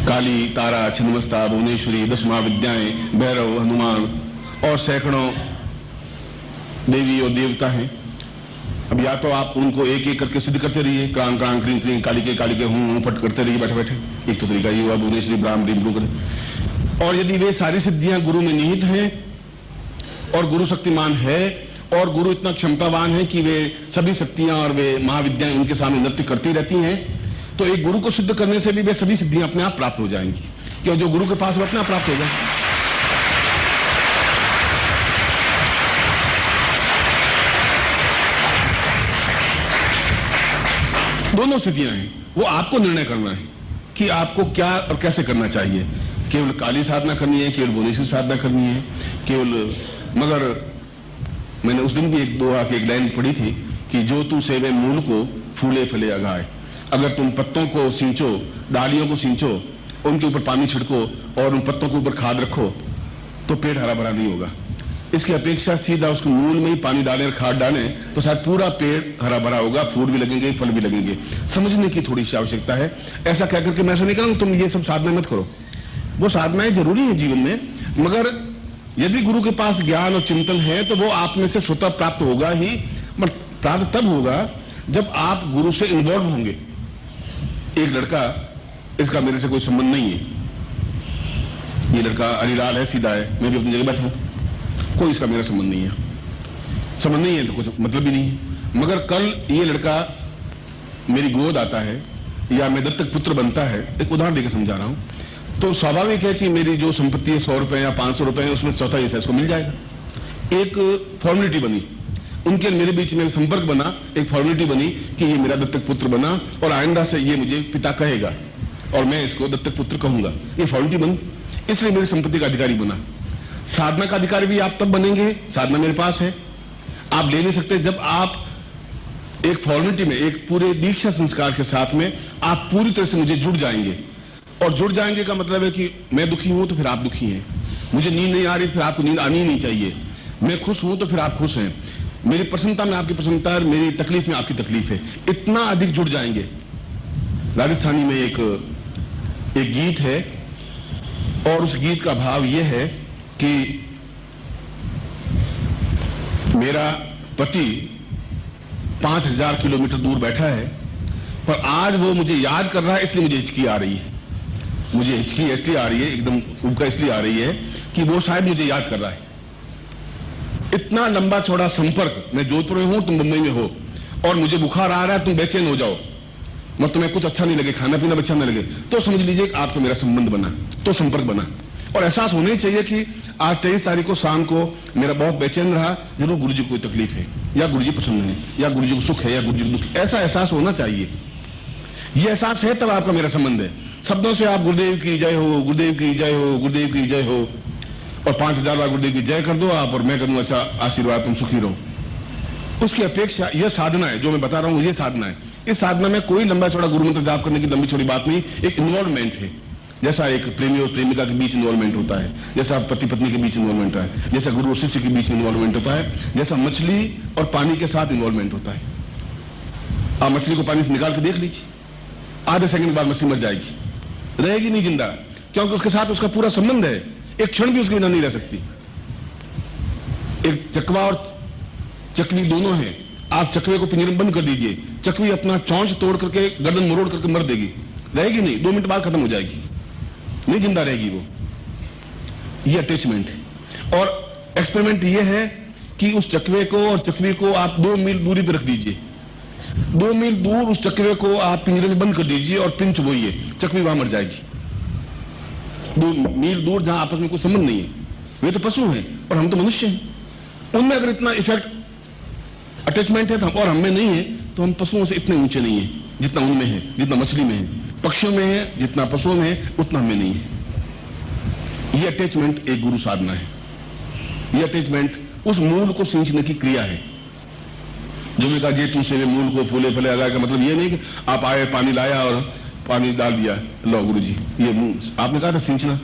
काली, तारा, छिन्नमस्ता, भुवनेश्वरी, 10 महाविद्याएं, भैरव, हनुमान और सैकड़ों देवी और देवता हैं। अब या तो आप उनको एक एक करके सिद्ध करते रहिए, क्रांग क्रांग क्रिंग क्रिंग, काली के हूं फट करते रहिए बैठे बैठे। एक तो तरीका ये हुआ, भुवनेश्वरी ब्राह्म रीम गुरु। और यदि वे सारी सिद्धियां गुरु में निहित हैं और गुरु शक्तिमान है और गुरु इतना क्षमतावान है कि वे सभी शक्तियां और वे महाविद्याएं उनके सामने नृत्य करती रहती हैं, तो एक गुरु को सिद्ध करने से भी वे सभी सिद्धियां अपने आप प्राप्त हो जाएंगी। क्यों? जो गुरु के पास वो अपने आप प्राप्त हो जाए। दोनों स्थितियां हैं, वो आपको निर्णय करना है कि आपको क्या और कैसे करना चाहिए। केवल काली साधना करनी है, केवल भुवनेश्वरी साधना करनी है, केवल। मगर मैंने उस दिन भी एक दोहा की एक लाइन पढ़ी थी कि जो तू सेवे मूल को फूले फले अगाए। अगर तुम पत्तों को सींचो, डालियों को सींचो, उनके ऊपर पानी छिड़को और उन पत्तों के ऊपर खाद रखो तो पेड़ हरा भरा नहीं होगा। इसकी अपेक्षा सीधा उसके मूल में ही पानी डालें और खाद डालें तो शायद पूरा पेड़ हरा भरा होगा, फूल भी लगेंगे, फल भी लगेंगे। समझने की थोड़ी सी आवश्यकता है। ऐसा कह करके मैं ऐसा नहीं करूंगा तुम ये सब साधना मत करो, वो साधनाएं जरूरी है जीवन में, मगर यदि गुरु के पास ज्ञान और चिंतन है तो वो आप में से स्वतः प्राप्त होगा ही। प्राप्त तब होगा जब आप गुरु से इन्वॉल्व होंगे। एक लड़का, इसका मेरे से कोई संबंध नहीं है, ये लड़का अलीलाल है, सीधा है, मैं भी अपनी जगह बैठा हूं, कोई इसका मेरा संबंध नहीं है। संबंध नहीं है तो कुछ मतलब भी नहीं है। मगर कल ये लड़का मेरी गोद आता है या मैं दत्तक पुत्र बनता है, एक उदाहरण देकर समझा रहा हूं, तो स्वाभाविक है कि मेरी जो संपत्ति है 100 रुपए या 500 रुपए है, उसमें चौथा हिस्सा इसको मिल जाएगा। एक फॉर्मेलिटी बनी, उनके मेरे बीच में संपर्क बना, एक फॉर्मेलिटी बनी कि ये मेरा दत्तक पुत्र बना और आइंदा से ये मुझे पिता कहेगा और मैं इसको दत्तक पुत्र कहूंगा। ये फॉर्मेलिटी बनी, इसलिए मेरी संपत्ति का अधिकारी बना। साधना का अधिकारी भी आप तब बनेंगे, साधना मेरे पास है, आप ले नहीं सकते जब आप एक फॉर्मेलिटी में, एक पूरे दीक्षा संस्कार के साथ में आप पूरी तरह से मुझे जुड़ जाएंगे। और जुड़ जाएंगे का मतलब है कि मैं दुखी हूं तो फिर आप दुखी हैं, मुझे नींद नहीं आ रही फिर आपको नींद आनी नहीं चाहिए, मैं खुश हूं तो फिर आप खुश हैं, मेरी प्रसन्नता में आपकी प्रसन्नता है, मेरी तकलीफ में आपकी तकलीफ है। इतना अधिक जुड़ जाएंगे। राजस्थानी में एक गीत है और उस गीत का भाव यह है कि मेरा पति 5000 किलोमीटर दूर बैठा है, पर आज वो मुझे याद कर रहा है, इसलिए मुझे हिचकी आ रही है। मुझे हिचकी इसलिए आ रही है, एकदम उबका इसलिए आ रही है कि वो शायद मुझे याद कर रहा है। इतना लंबा चौड़ा संपर्क, मैं जोधपुर में हूं, तुम मुंबई में हो और मुझे बुखार आ रहा है, तुम बेचैन हो जाओ, मगर तुम्हें कुछ अच्छा नहीं लगे, खाना पीना अच्छा नहीं लगे, तो समझ लीजिए कि आपका मेरा संबंध बना, तो संपर्क बना। और एहसास होना ही चाहिए कि आज 23 तारीख को शाम को मेरा बहुत बेचैन रहा, जरूर गुरु जी को कोई तकलीफ है, या गुरु जी प्रसन्न है, या गुरु जी को सुख है, या गुरु जी को दुख। ऐसा एहसास होना चाहिए। यह एहसास है तब आपका मेरा संबंध है। शब्दों से आप गुरुदेव की जय हो, गुरुदेव की जय हो, गुरुदेव की जय हो और 5000 बार गुरुदेव की जय कर दो आप और मैं करूं अच्छा आशीर्वाद, तुम सुखी रहो। उसकी अपेक्षा यह साधना है जो मैं बता रहा हूं, यह साधना है। इस साधना में कोई लंबा चौड़ा गुरु मंत्र जाप करने की लंबी चौड़ी बात नहीं, एक इन्वॉल्वमेंट है। जैसा एक प्रेमी और प्रेमिका के बीच इन्वॉल्वमेंट होता है, जैसा पति पत्नी के बीच इन्वॉल्वमेंट है, जैसा गुरु और शिष्य के बीच इन्वॉल्वमेंट होता है, जैसा मछली और पानी के साथ इन्वॉल्वमेंट होता है। आप मछली को पानी से निकाल के देख लीजिए, आधे सेकंड बाद मछली मर जाएगी, रहेगी नहीं जिंदा, क्योंकि उसके साथ उसका पूरा संबंध है, एक क्षण भी उसके बिना नहीं रह सकती। एक चकवा और चकवी दोनों हैं, आप चकवे को पिंजरे में बंद कर दीजिए, चकवी अपना चौंच तोड़ करके गर्दन मरोड़ करके मर देगी, रहेगी नहीं, 2 मिनट बाद खत्म हो जाएगी, नहीं जिंदा रहेगी वो। ये अटैचमेंट है। और एक्सपेरिमेंट ये है कि उस चकवे को और चकवी को आप 2 मील दूरी पर रख दीजिए, 2 मील दूर उस चकवे को आप पिंजरे में बंद कर दीजिए और पिन चुभोइए, चकवी वहां मर जाएगी। 2 मील दूर जहां आपस में कोई संबंध नहीं है, वे तो पशु हैं और हम तो मनुष्य हैं। उनमें अगर इतना इफेक्ट अटैचमेंट है और हम में नहीं है, तो हम पशुओं से इतने ऊंचे नहीं है जितना उनमें है, जितना मछली में है, पक्षियों में है, जितना पशुओं में है उतना हमें नहीं है। यह अटैचमेंट एक गुरु साधना है। यह अटैचमेंट उस मूल को सींचने की क्रिया है। जो मैं कहा जे तू सेवे मूल को फूले फले अगाए का मतलब यह नहीं कि आप आए, पानी लाया और पानी डाल दिया, लो गुरु जी ये मूल आपने कहा था सींचना,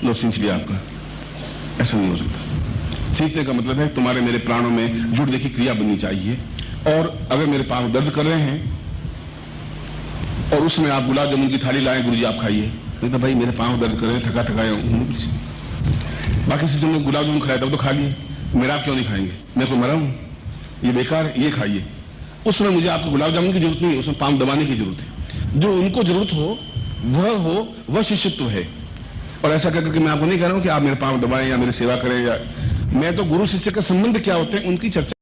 लो सींच लिया आपका, ऐसा नहीं हो सकता। सींचने का मतलब है तुम्हारे मेरे प्राणों में जुड़ने की क्रिया बननी चाहिए। और अगर मेरे पांव दर्द कर रहे हैं और उसमें आप गुलाब जामुन की थाली लाए, गुरु जी आप खाइए, तो भाई मेरे पांव दर्द करे, थका थकाया हूं। बाकी से मैं गुलाब जामुन खाया था, वो तो खा लिए, मेरा आप क्यों नहीं खाएंगे? मैं कोई मरा हूं? ये बेकार, ये खाइए। उस समय मुझे आपको गुलाब जामुन की जरूरत नहीं है, उसमें पांव दबाने की जरूरत है। जो उनको जरूरत हो वह शिष्यत्व है। और ऐसा करके मैं आपको नहीं कह रहा हूं कि आप मेरे पांव दबाएं या मेरी सेवा करें, या मैं तो गुरु शिष्य का संबंध क्या होते हैं उनकी चर्चा